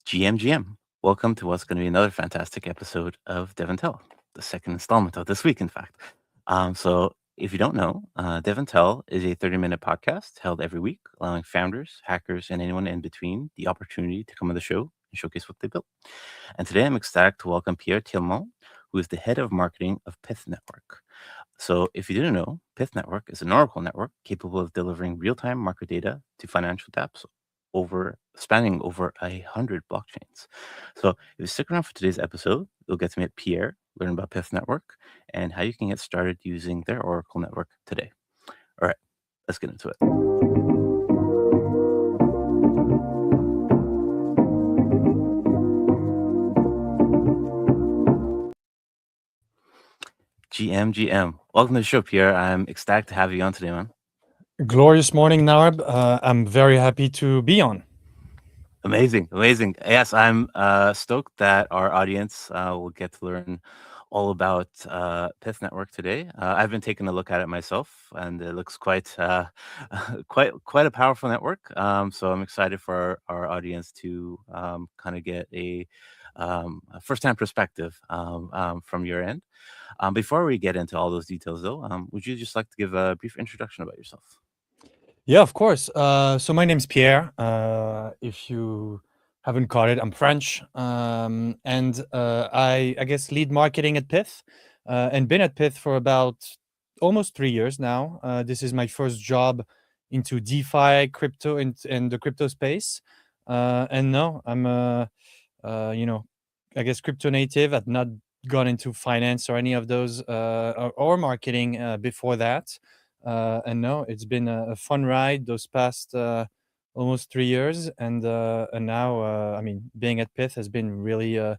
GM. Welcome to what's going to be another fantastic episode of DevNTell, the second installment of this week, in fact. So, if you don't know, DevNTell is a 30-minute podcast held every week, allowing founders, hackers, and anyone in between the opportunity to come on the show and showcase what they built. And today I'm ecstatic to welcome Pierre Tillement, who is the head of marketing of Pyth Network. So, if you didn't know, Pyth Network is an Oracle network capable of delivering real-time market data to financial dApps spanning over 100 blockchains. So, if you stick around for today's episode, you'll get to meet Pierre, learn about Pyth Network, and how you can get started using their Oracle network today. All right, let's get into it. GM. Welcome to the show, Pierre. I'm ecstatic to have you on today, man. Glorious morning, Narb. I'm very happy to be on. Amazing. Yes, I'm stoked that our audience will get to learn all about Pyth Network today. I've been taking a look at it myself, and it looks quite quite a powerful network. So I'm excited for our audience to kind of get a first-hand perspective from your end. Before we get into all those details, though, would you just like to give a brief introduction about yourself? Yeah, of course. So my name's Pierre. If you haven't caught it, I'm French, and I guess lead marketing at Pyth, and been at Pyth for about almost 3 years now. This is my first job into DeFi, crypto, and the crypto space. And no, I'm I guess crypto native. I've not gone into finance or any of those or marketing before that. And no, it's been a fun ride those past almost 3 years, and now I mean, being at Pyth has been really an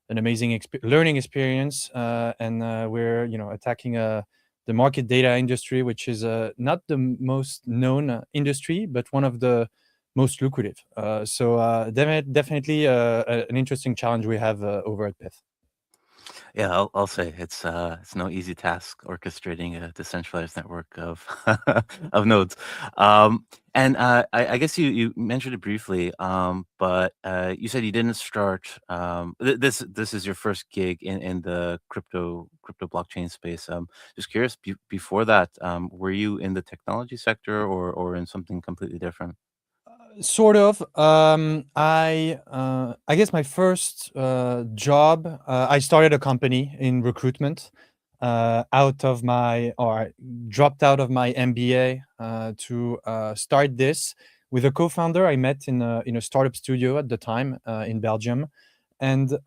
amazing learning experience, and we're attacking the market data industry, which is not the most known industry, but one of the most lucrative. So definitely an interesting challenge we have over at Pyth. Yeah, I'll say it's no easy task orchestrating a decentralized network of of nodes. And I guess you mentioned it briefly, but you said you didn't start. This is your first gig in the crypto blockchain space. Just curious. Before that, were you in the technology sector or in something completely different? Sort of. I guess my first job, I started a company in recruitment out of my, or I dropped out of my MBA to start this with a co-founder I met in a startup studio at the time in Belgium. And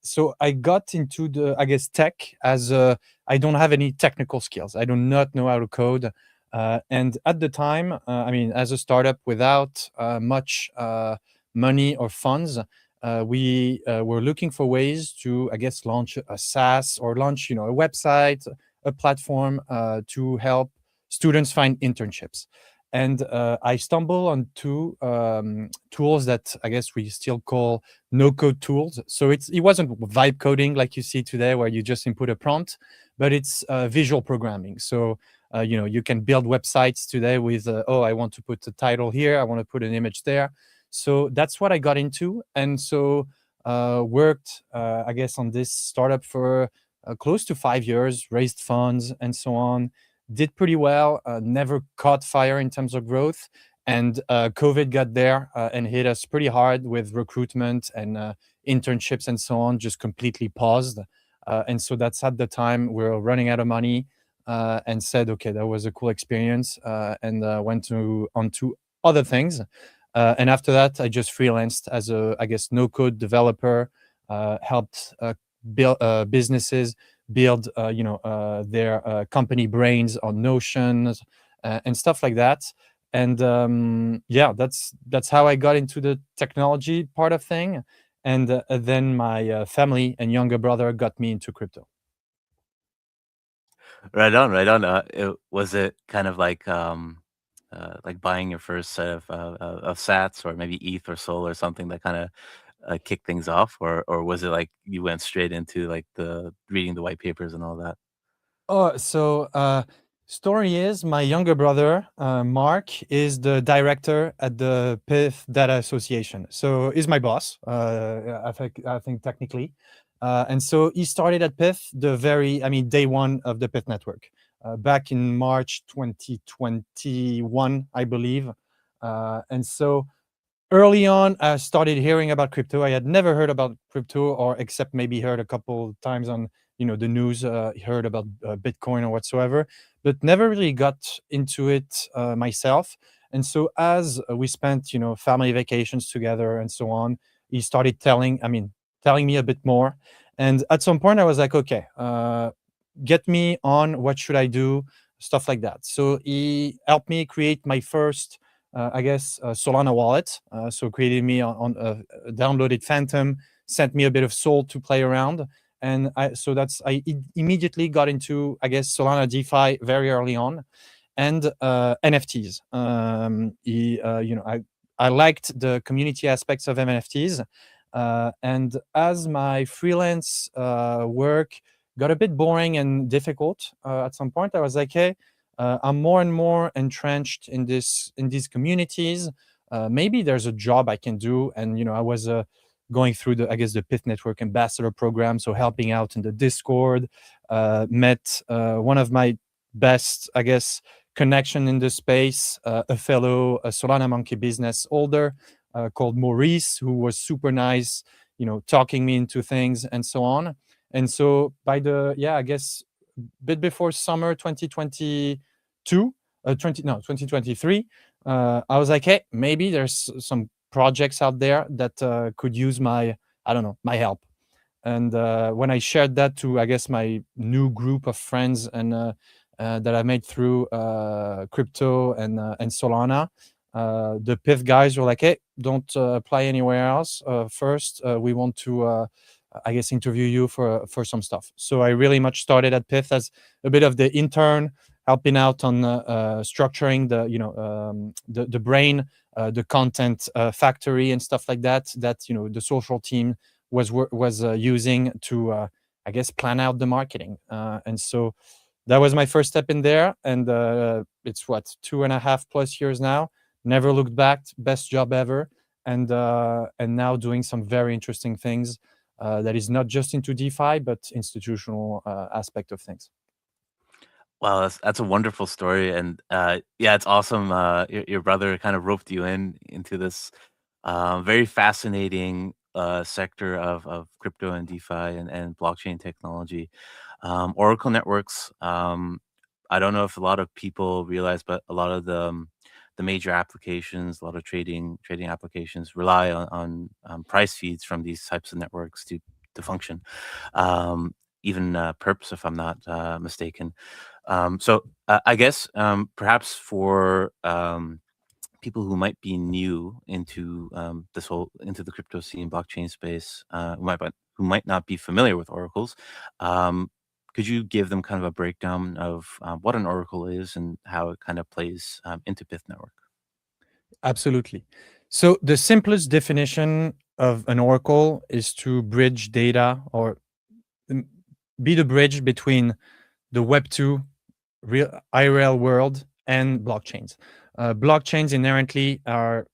so I got into I guess, tech as I don't have any technical skills. I do not know how to code. And at the time, I mean, as a startup without much money or funds, we were looking for ways to, I guess, launch a SaaS or launch, a website, a platform to help students find internships. And I stumbled on two tools that I guess we still call no-code tools. So it wasn't vibe coding like you see today, where you just input a prompt, but it's visual programming. So you can build websites today with, I want to put a title here, I want to put an image there. So that's what I got into. And so worked, I guess, on this startup for close to 5 years, raised funds and so on. Did pretty well, never caught fire in terms of growth. And COVID got there and hit us pretty hard with recruitment and internships and so on, just completely paused. And so that's at the time we were running out of money. And said, okay, that was a cool experience, and went on to other things. And after that, I just freelanced as a, I guess, no-code developer, helped build businesses build, their company brains on Notions and stuff like that. And yeah, that's how I got into the technology part of thing. And then my family and younger brother got me into crypto. Right on, right on. Was it kind of like buying your first set of Sats or maybe ETH or Sol or something that kind of kicked things off, or was it like you went straight into like the reading the white papers and all that? Oh, so Story is my younger brother, Mark, is the director at the Pyth Data Association. So he's my boss, I think technically. And so he started at Pyth day one of the Pyth Network, back in March 2021, I believe. And so early on, I started hearing about crypto. I had never heard about crypto, or except maybe heard a couple times on the news, heard about Bitcoin or whatsoever, but never really got into it myself. And so as we spent family vacations together and so on, he started telling me a bit more. And at some point, I was like, okay, get me on. What should I do? Stuff like that. So he helped me create my first Solana wallet. So created me downloaded Phantom, sent me a bit of Sol to play around. And I immediately got into, Solana DeFi very early on, and NFTs. I liked the community aspects of NFTs. And as my freelance work got a bit boring and difficult at some point, I was like, hey, I'm more and more entrenched in these communities. Maybe there's a job I can do. And I was going through the Pyth Network ambassador program, so helping out in the Discord. Met one of my best, connection in the space, a fellow Solana Monkey business holder called Maurice, who was super nice, talking me into things and so on. And so by bit before summer 2023, I was like, hey, maybe there's some projects out there that could use my help. And when I shared that to my new group of friends and that I made through crypto and Solana, the Pyth guys were like, hey, don't apply anywhere else. First, we want to interview you for some stuff. So I really much started at Pyth as a bit of the intern, helping out on structuring the brain, the content factory and stuff like that. That the social team was using to plan out the marketing. And so that was my first step in there. And it's 2.5+ years now. Never looked back. Best job ever. And now doing some very interesting things. That is not just into DeFi, but institutional aspect of things. Wow, that's a wonderful story, and yeah, it's awesome. Your brother kind of roped you into this very fascinating sector of crypto and DeFi and blockchain technology. Oracle networks. I don't know if a lot of people realize, but a lot of the major applications, a lot of trading applications rely on price feeds from these types of networks to function. Even perps, if I'm not mistaken. I guess perhaps for people who might be new into into the crypto scene, blockchain space, who might not be familiar with oracles, could you give them kind of a breakdown of what an oracle is and how it kind of plays into Pyth Network? Absolutely. So the simplest definition of an oracle is to bridge data, or be the bridge between the Web 2 real IRL world and blockchains. Blockchains inherently are,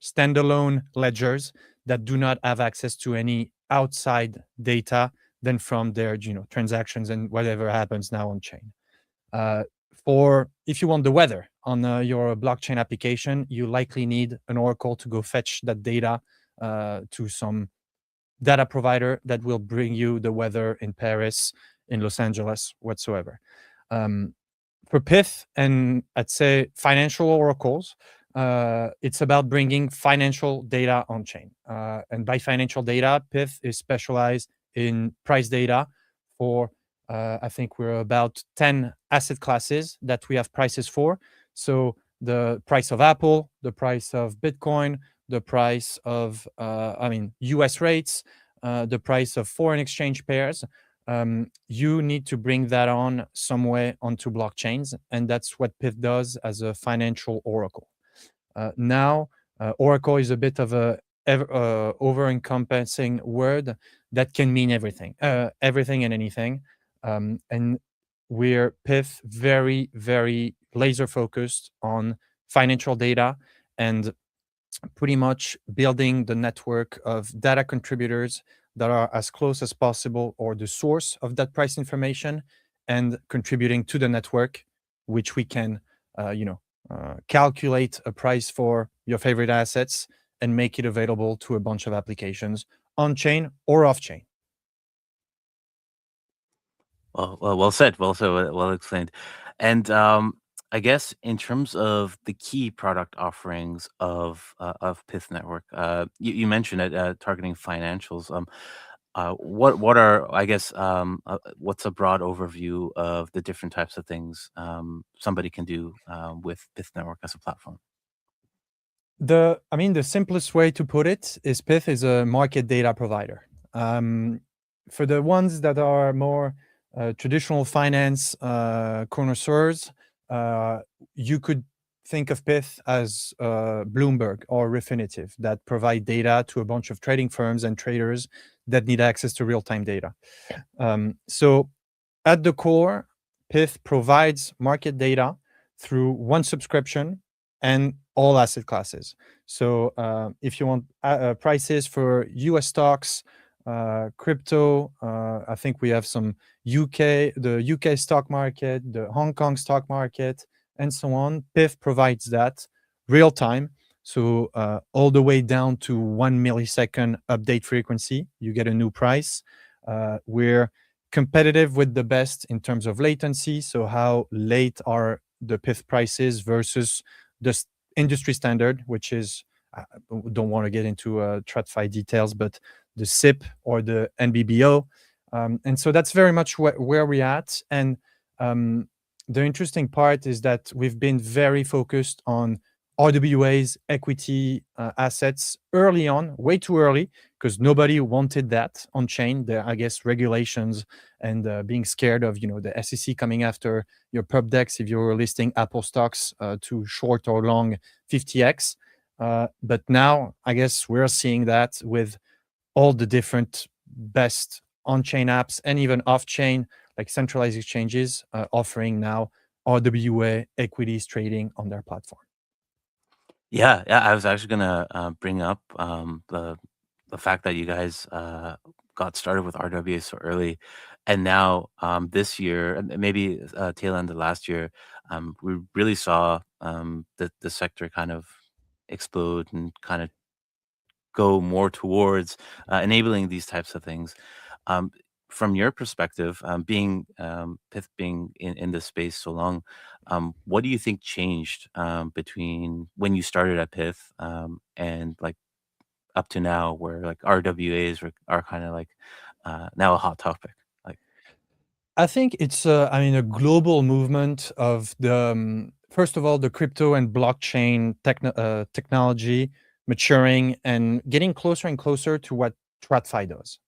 standalone ledgers that do not have access to any outside data than from their, transactions and whatever happens now on chain. For if you want the weather on your blockchain application, you likely need an oracle to go fetch that data to some data provider that will bring you the weather in Paris, in Los Angeles, whatsoever. For Pyth and I'd say financial oracles, it's about bringing financial data on chain. And by financial data, Pyth is specialized in price data for, I think we're about 10 asset classes that we have prices for. So the price of Apple, the price of Bitcoin, the price of, US rates, the price of foreign exchange pairs. You need to bring that on some way onto blockchains, and that's what Pyth does as a financial oracle. Now, oracle is a bit of a over-encompassing word that can mean everything and anything. And we're Pyth very, very laser focused on financial data and pretty much building the network of data contributors that are as close as possible or the source of that price information and contributing to the network, which we can, calculate a price for your favorite assets and make it available to a bunch of applications on chain or off chain. Well said. Well explained. And I guess in terms of the key product offerings of Pyth Network, you mentioned it targeting financials. What are I guess what's a broad overview of the different types of things somebody can do with Pyth Network as a platform? The simplest way to put it is Pyth is a market data provider. For the ones that are more traditional finance connoisseurs, you could think of Pyth as Bloomberg or Refinitiv that provide data to a bunch of trading firms and traders that need access to real-time data. So at the core, Pyth provides market data through one subscription and all asset classes. So if you want prices for US stocks, crypto, I think we have some the UK stock market, the Hong Kong stock market, and so on. Pyth provides that real time. So all the way down to 1 millisecond update frequency, you get a new price. We're competitive with the best in terms of latency. So how late are the Pyth prices versus the industry standard, which is, I don't want to get into TradFi details, but the SIP or the NBBO. And so that's very much where we're at. And the interesting part is that we've been very focused on RWAs, equity assets early on, way too early, because nobody wanted that on chain. There, I guess, regulations and being scared of the SEC coming after your pub decks if you're listing Apple stocks to short or long 50x. But now, I guess we're seeing that with all the different best on-chain apps and even off-chain, like centralized exchanges, offering now RWA equities trading on their platform. Yeah, I was actually gonna bring up the fact that you guys got started with RWA so early, and now this year, and maybe tail end of last year, we really saw the sector kind of explode and kind of go more towards enabling these types of things. Um, from your perspective, being Pith being in this space so long, what do you think changed between when you started at Pith and like up to now, where like RWAs are kind of like now a hot topic? Like, I think it's a global movement of the first of all the crypto and blockchain technology maturing and getting closer and closer to what TradFi does.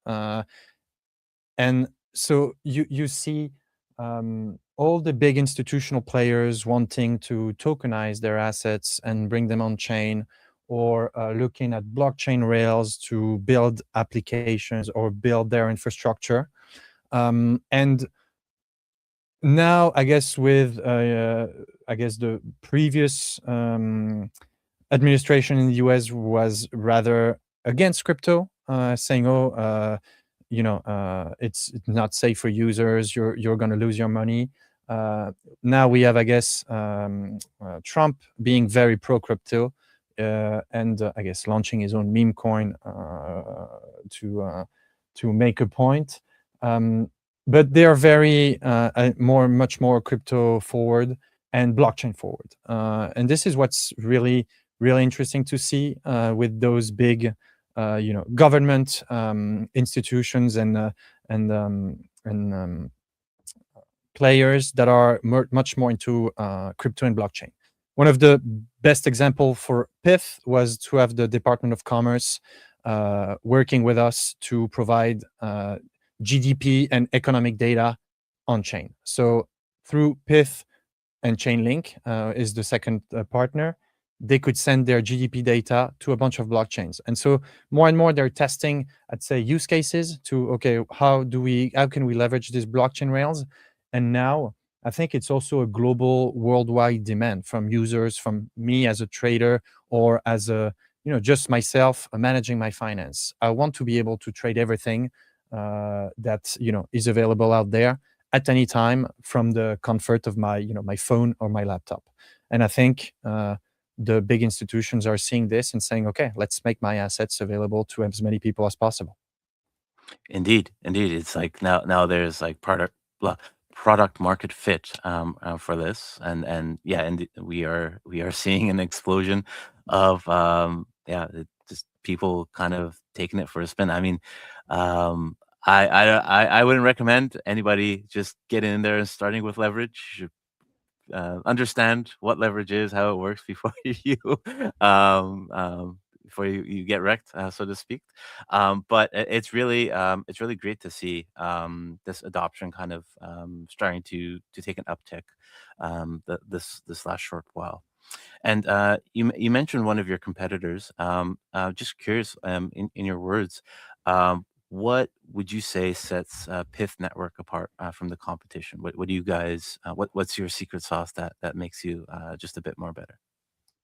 And so you see all the big institutional players wanting to tokenize their assets and bring them on chain, or looking at blockchain rails to build applications or build their infrastructure. And now, I guess with the previous administration in the US was rather against crypto, saying, "Oh, it's not safe for users. You're going to lose your money." Now we have, I guess, Trump being very pro crypto, and I guess launching his own meme coin to make a point. But they are very much more crypto forward and blockchain forward, and this is what's really interesting to see with those big government institutions and players that are much more into crypto and blockchain. One of the best example for Pyth was to have the Department of Commerce working with us to provide GDP and economic data on chain. So through Pyth and Chainlink is the second partner, they could send their GDP data to a bunch of blockchains. And so more and more they're testing, I'd say, use cases to, okay, how can we leverage these blockchain rails And now I think it's also a global, worldwide demand from users, from me as a trader, or as a, just myself managing my finance. I want to be able to trade everything that is available out there at any time from the comfort of my phone or my laptop. And I think the big institutions are seeing this and saying, okay, let's make my assets available to as many people as possible. Indeed, indeed. It's like now there's like product market fit for this, and yeah, and we are seeing an explosion of just people kind of taking it for a spin. I mean, um, I wouldn't recommend anybody just getting in there and starting with leverage. Understand what leverage is, how it works before you um, um, before you get wrecked, so to speak. But it's really great to see this adoption kind of starting to take an uptick this last short while. And you mentioned one of your competitors. Just curious, in your words, what would you say sets Pyth Network apart from the competition? What do you guys? What's your secret sauce that makes you just a bit more better?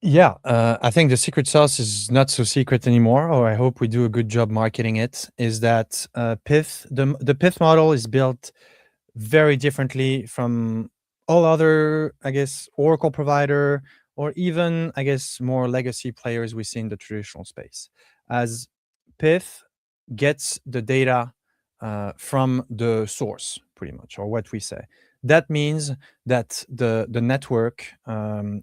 Yeah, I think the secret sauce is not so secret anymore, or I hope we do a good job marketing it. Is that the Pyth model is built very differently from all other, I guess, Oracle provider, or even, I guess, more legacy players we see in the traditional space. As Pyth gets the data from the source, pretty much, or what we say. That means that the network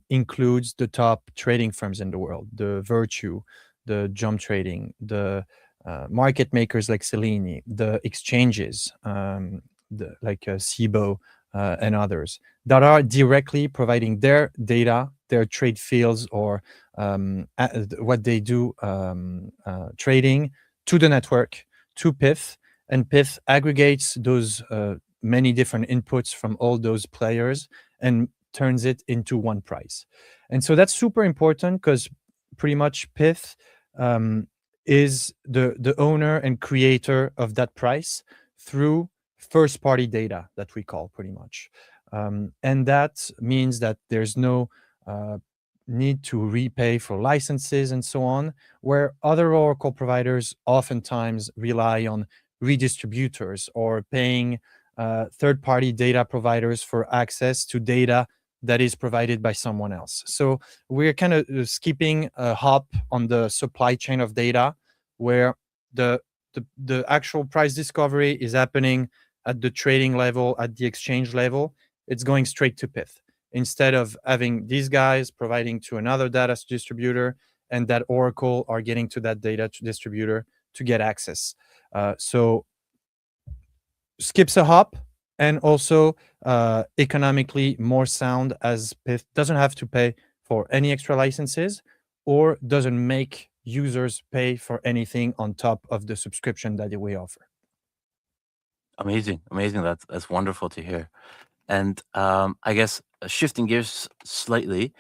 includes the top trading firms in the world, the Virtue, the Jump Trading, the market makers like Selene, the exchanges, like SIBO and others, that are directly providing their data, their trade fields, or what they do trading to the network, to Pyth, and Pyth aggregates those many different inputs from all those players and turns it into one price. And so that's super important because pretty much Pyth um, is the owner and creator of that price through first party data that we call pretty much. And that means that there's no need to repay for licenses and so on, where other Oracle providers oftentimes rely on redistributors or paying third party data providers for access to data that is provided by someone else. So we're kind of skipping a hop on the supply chain of data where the the actual price discovery is happening at the trading level, at the exchange level. It's going straight to Pyth instead of having these guys providing to another data distributor and that Oracle are getting to that data distributor to get access. So skips a hop and also economically more sound, as Pyth doesn't have to pay for any extra licenses or doesn't make users pay for anything on top of the subscription that we offer. Amazing, amazing. That's wonderful to hear. And I guess shifting gears slightly,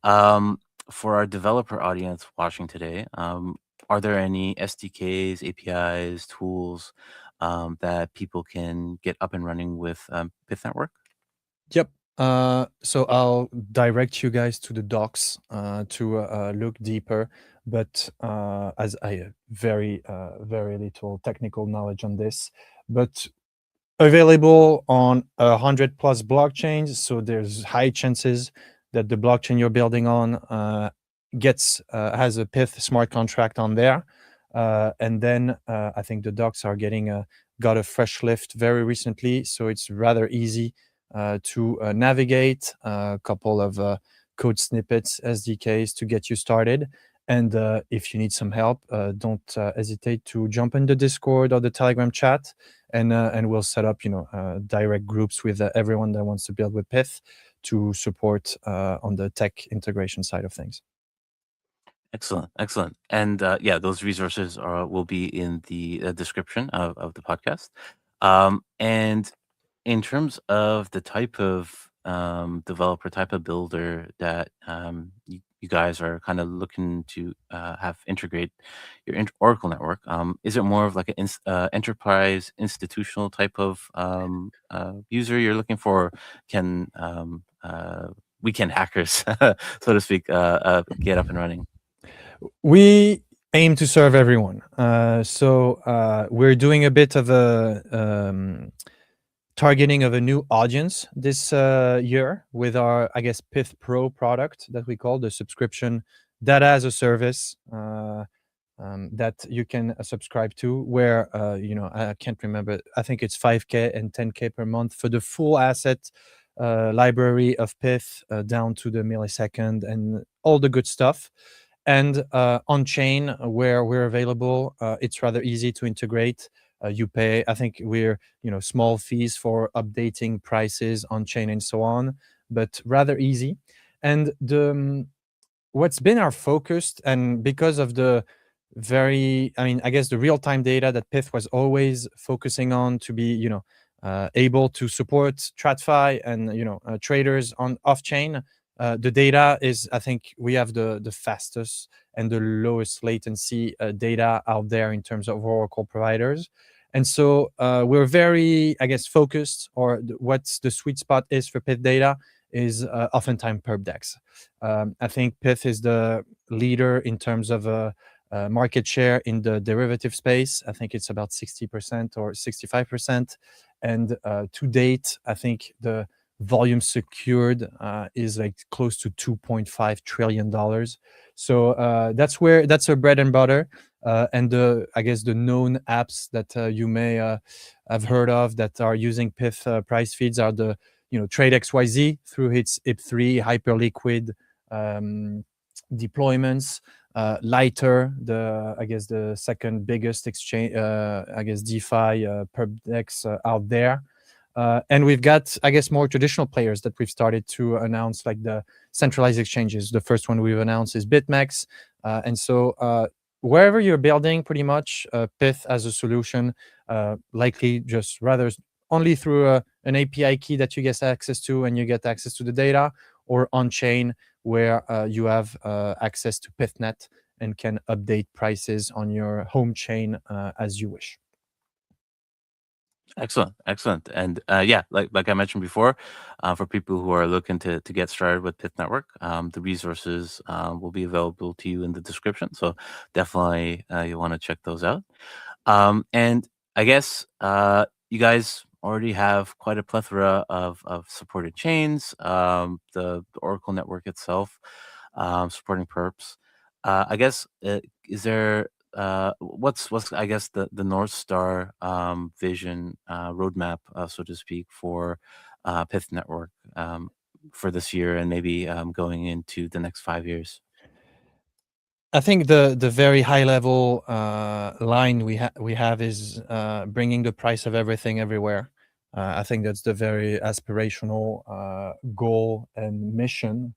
um, for our developer audience watching today, are there any SDKs, APIs, tools that people can get up and running with Pyth Network? Yep. So I'll direct you guys to the docs to look deeper. But as I have very little technical knowledge on this, but available on 100 plus blockchains. So there's high chances that the blockchain you're building on gets has a Pyth smart contract on there. And then I think the docs are got a fresh lift very recently, so it's rather easy to navigate. A couple of code snippets, SDKs to get you started. And if you need some help, don't hesitate to jump in the Discord or the Telegram chat, and we'll set up direct groups with everyone that wants to build with Pyth to support on the tech integration side of things. Excellent, excellent. And yeah, those resources will be in the description of the podcast. And in terms of the type of developer, type of builder that you guys are kind of looking to have integrate your Oracle network. Is it more of like an enterprise institutional type of user you're looking for? Can weekend hackers, so to speak, get up and running? We aim to serve everyone. So we're doing a bit of a targeting of a new audience this year with our, I guess, Pyth Pro product that we call the subscription data as a service that you can subscribe to, where I can't remember. I think it's 5K and 10K per month for the full asset library of Pyth down to the millisecond and all the good stuff. And on chain, where we're available, it's rather easy to integrate. You pay, I think we're small fees for updating prices on chain and so on, but rather easy. And the what's been our focus, and because of the I guess the real-time data that Pyth was always focusing on to be able to support TradFi and traders on off-chain. The data is, I think we have the fastest and the lowest latency data out there in terms of Oracle providers. And so we're very, I guess, focused, or what's the sweet spot is for Pyth data is oftentimes perp dex. I think Pyth is the leader in terms of market share in the derivative space. I think it's about 60% or 65%. And to date, I think the volume secured is like close to $2.5 trillion. So that's our bread and butter. And I guess the known apps that you may have heard of that are using Pyth price feeds are the Trade XYZ through its IP3 hyperliquid deployments. Lighter, the second biggest exchange, DeFi perp dex out there. And we've got, I guess, more traditional players that we've started to announce, like the centralized exchanges. The first one we've announced is BitMEX. And so wherever you're building, pretty much Pyth as a solution, likely just rather only through an API key that you get access to, and you get access to the data, or on-chain, where you have access to PythNet and can update prices on your home chain as you wish. Excellent, excellent. And yeah, like I mentioned before, for people who are looking to get started with Pyth Network, the resources will be available to you in the description. So definitely you want to check those out. And I guess you guys already have quite a plethora of supported chains, the Oracle network itself, supporting perps. I guess is there what's I guess the North Star vision roadmap, so to speak, for Pyth Network for this year and maybe going into the next 5 years? I think the very high level line we have is bringing the price of everything everywhere. I think that's the very aspirational goal and mission.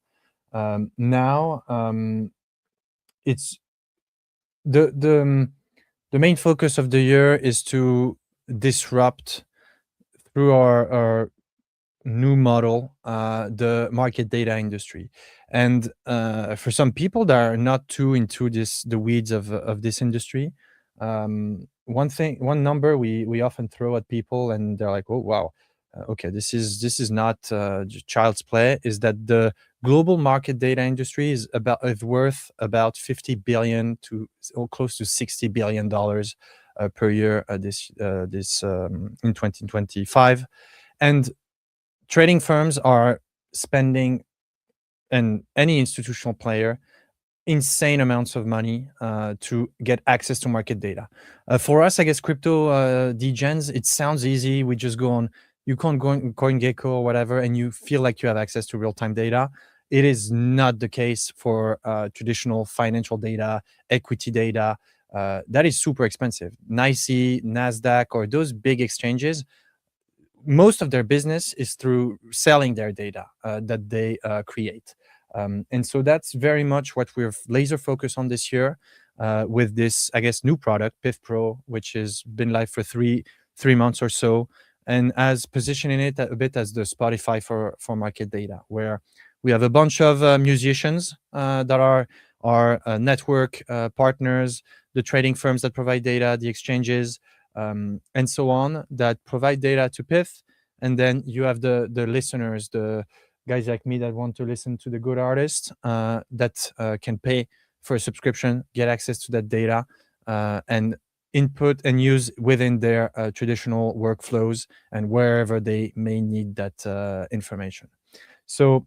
Now it's the main focus of the year is to disrupt through our new model the market data industry. And for some people that are not too into the weeds of this industry, one number we often throw at people, and they're like, oh wow, okay, this is not child's play, is that the global market data industry is worth about 50 billion to close to 60 billion dollars per year this in 2025. And trading firms are spending, and any institutional player, insane amounts of money to get access to market data. For us, I guess, crypto degens, it sounds easy. We just you can't go on CoinGecko or whatever, and you feel like you have access to real-time data. It is not the case for traditional financial data, equity data. That is super expensive. NYSE, NASDAQ, or those big exchanges, most of their business is through selling their data that they create. And so that's very much what we're laser focused on this year with this, I guess, new product, Pyth Pro, which has been live for three months or so, and as positioning it a bit as the Spotify for market data, where We have a bunch of musicians that are our network partners, the trading firms that provide data, the exchanges, and so on, that provide data to Pyth. And then you have the listeners, the guys like me that want to listen to the good artists that can pay for a subscription, get access to that data, and input and use within their traditional workflows and wherever they may need that information. So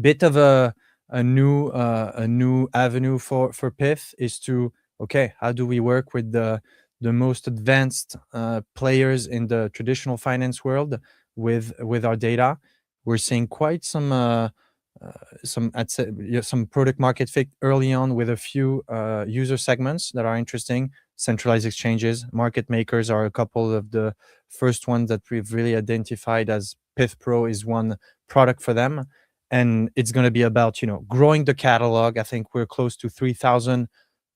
bit of a new avenue for Pyth is to, okay, how do we work with the most advanced players in the traditional finance world with our data? We're seeing quite some product market fit early on with a few user segments that are interesting. Centralized exchanges, market makers are a couple of the first ones that we've really identified as Pyth Pro is one product for them. And it's going to be about, growing the catalog. I think we're close to 3,000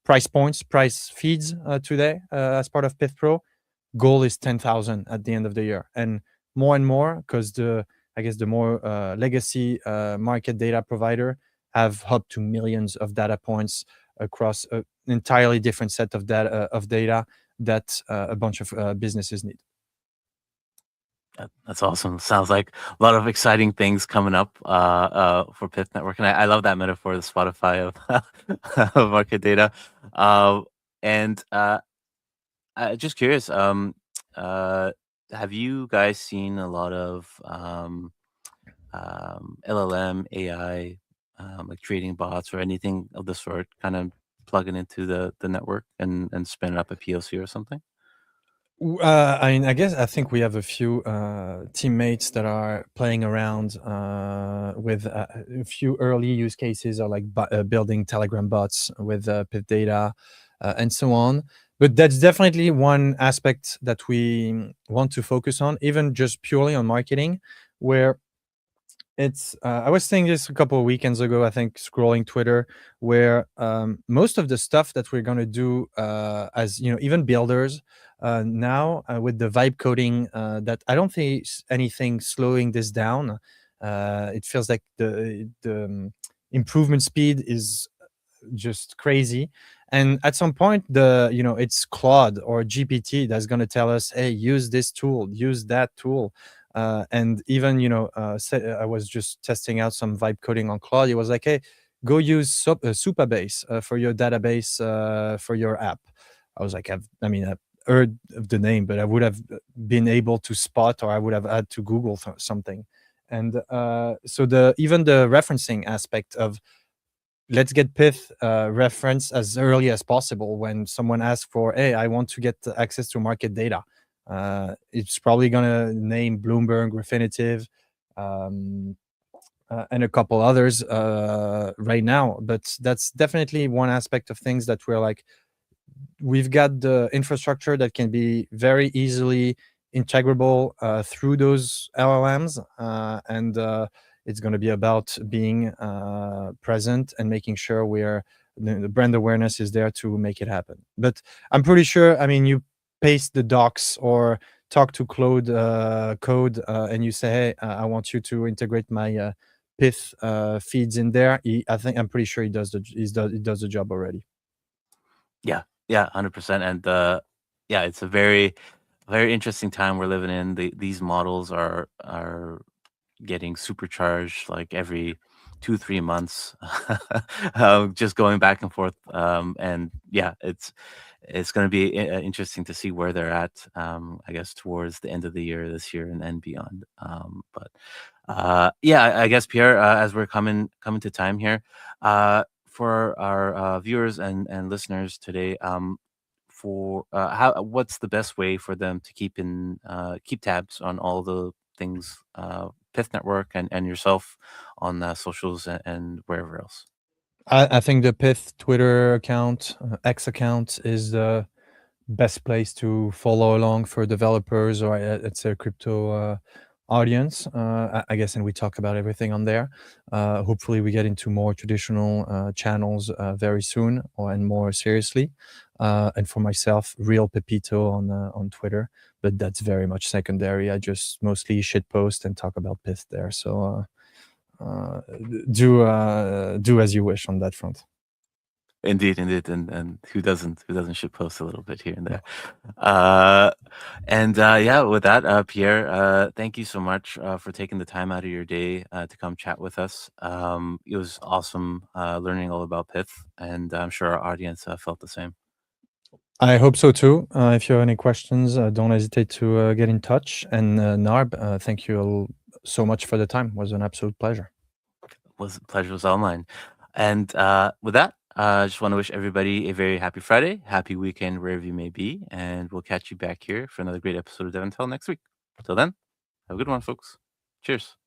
price feeds today as part of Pyth Pro. Goal is 10,000 at the end of the year, and more, because I guess the more legacy market data provider have up to millions of data points across an entirely different set of data that a bunch of businesses need. That's awesome. Sounds like a lot of exciting things coming up for Pyth Network, and I love that metaphor, the Spotify of, of market data. And just curious, have you guys seen a lot of LLM AI, like trading bots or anything of the sort, kind of plugging into the network and spinning up a POC or something? I think we have a few teammates that are playing around with a few early use cases, or like building Telegram bots with Pyth data and so on. But that's definitely one aspect that we want to focus on, even just purely on marketing, where it's I was saying this a couple of weekends ago, I think, scrolling Twitter, where most of the stuff that we're going to do as even builders now with the vibe coding, that I don't think anything slowing this down. It feels like the improvement speed is just crazy. And at some point, it's Claude or GPT that's going to tell us, hey, use this tool, use that tool. And even I was just testing out some vibe coding on Claude. It was like, hey, go use Supabase for your database for your app. I was like, I've heard of the name, but I would have been able to spot, or I would have had to Google something. And so even the referencing aspect of, let's get Pyth reference as early as possible when someone asks for, hey, I want to get access to market data. It's probably going to name Bloomberg, Refinitiv, and a couple others right now. But that's definitely one aspect of things that we're like, we've got the infrastructure that can be very easily integrable through those LLMs, and it's going to be about being present and making sure the brand awareness is there to make it happen. But I'm pretty sure, you paste the docs or talk to Claude code, and you say, hey, I want you to integrate my Pyth feeds in there. I'm pretty sure he does the job already. Yeah, yeah, 100%. And yeah, it's a very, very interesting time we're living in. These models are getting supercharged like every 2-3 months, just going back and forth. And yeah, it's going to be interesting to see where they're at. I guess towards the end of the year, this year, and beyond. But yeah, I guess, Pierre, as we're coming to time here, for our viewers and listeners today, for what's the best way for them to keep tabs on all the things Pyth Network and yourself on socials and wherever else? I think the Pyth Twitter account, X account, is the best place to follow along for developers, or it's a crypto audience, I guess, and we talk about everything on there. Hopefully we get into more traditional channels very soon, and more seriously. And for myself, Real Pepito on Twitter, but that's very much secondary. I just mostly shitpost and talk about Pyth there. So do as you wish on that front. Indeed, indeed, and who doesn't ship post a little bit here and Yeah. there. Yeah, with that, Pierre, thank you so much for taking the time out of your day to come chat with us. It was awesome learning all about Pyth, and I'm sure our audience felt the same. I hope so too. If you have any questions, don't hesitate to get in touch. And Narb, thank you all so much for the time. It was an absolute pleasure. Pleasure was all mine. And with that, I just want to wish everybody a very happy Friday, happy weekend wherever you may be, and we'll catch you back here for another great episode of DevNTell next week. Till then, have a good one, folks. Cheers.